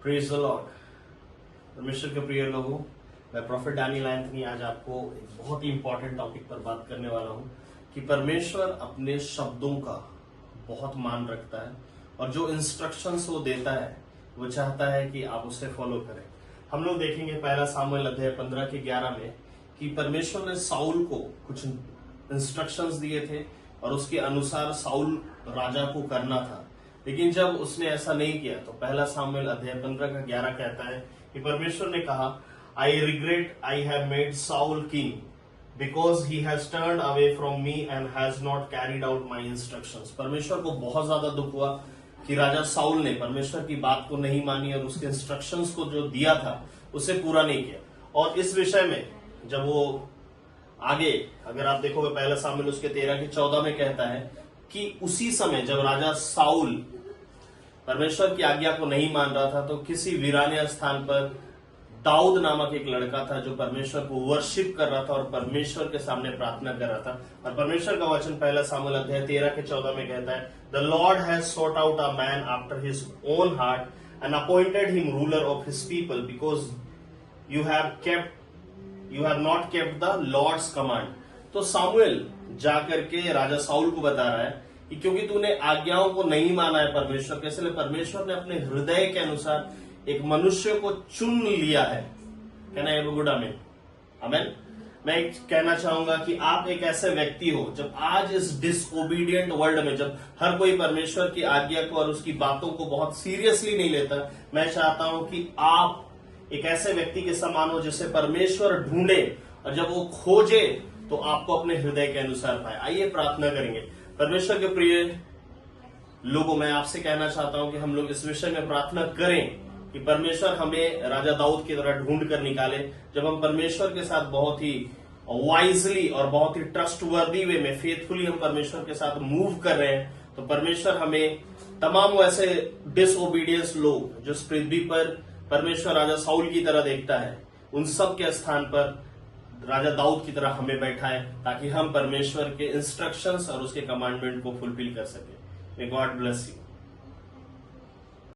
Praise the Lord. परमेश्वर के प्रिय लोगों, मैं प्रोफेट डैनियल एंथनी आज आपको एक बहुत ही इंपॉर्टेंट टॉपिक पर बात करने वाला हूं कि परमेश्वर अपने शब्दों का बहुत मान रखता है और जो इंस्ट्रक्शंस वो देता है वो चाहता है कि आप उसे फॉलो करें। हम लोग देखेंगे पहला सामुएल अध्याय 15 के 11 में कि परमेश्वर ने साउल को कुछ इंस्ट्रक्शंस दिए थे और उसके अनुसार साउल राजा को करना था, लेकिन जब उसने ऐसा नहीं किया तो पहला सामुएल अध्याय 15 का 11 कहता है कि परमेश्वर ने कहा, I regret I have made Saul king because he has turned away from me and has not carried out my instructions. परमेश्वर को बहुत ज्यादा दुख हुआ कि राजा साउल ने परमेश्वर की बात को नहीं मानी और उसके इंस्ट्रक्शंस को जो दिया था उसे पूरा नहीं किया। और इस विषय में जब वो आगे अगर आप देखोगे पहला सामुएल उसके 13 के 14 में कहता है कि उसी समय जब राजा साउल परमेश्वर की आज्ञा को नहीं मान रहा था तो किसी वीराने स्थान पर दाऊद नामक एक लड़का था जो परमेश्वर को वर्शिप कर रहा था और परमेश्वर के सामने प्रार्थना कर रहा था। और परमेश्वर का वचन पहला सामुएल अध्याय 13 के 14 में कहता है, the Lord has sought out a man after his own heart and appointed him ruler of his people because you have not kept the Lord's command. तो सामुएल जाकर के राजा साउल को बता रहा है कि क्योंकि तूने आज्ञाओं को नहीं माना है परमेश्वर के, इसलिए परमेश्वर ने अपने हृदय के अनुसार एक मनुष्य को चुन लिया है। कहना है गुड आमीन आमीन। मैं कहना चाहूंगा कि आप एक ऐसे व्यक्ति हो जब आज इस डिसओबीडियंट वर्ल्ड में जब हर कोई परमेश्वर की आज्ञा को और उसकी बातों को बहुत सीरियसली नहीं लेता, मैं चाहता हूं कि आप एक ऐसे व्यक्ति के समान हो जिसे परमेश्वर ढूंढे और जब वो खोजे तो आपको अपने हृदय के अनुसार पाए। आइए प्रार्थना करेंगे। परमेश्वर के प्रिय लोगों, मैं आपसे कहना चाहता हूं कि हम लोग इस विषय में प्रार्थना करें कि परमेश्वर हमें राजा दाऊद की तरह ढूंढ कर निकाले। जब हम परमेश्वर के साथ बहुत ही वाइजली और बहुत ही ट्रस्टवर्दी वे में फेथफुली हम परमेश्वर के साथ मूव कर रहे हैं तो परमेश्वर हमें तमाम वैसे डिसओबीडियंस लोग जो इस पृथ्वी पर परमेश्वर राजा साउल की तरह देखता है उन सब के स्थान पर राजा दाऊद की तरह हमें बैठाए ताकि हम परमेश्वर के इंस्ट्रक्शंस और उसके कमांडमेंट को फुलफिल कर सके। May God bless you.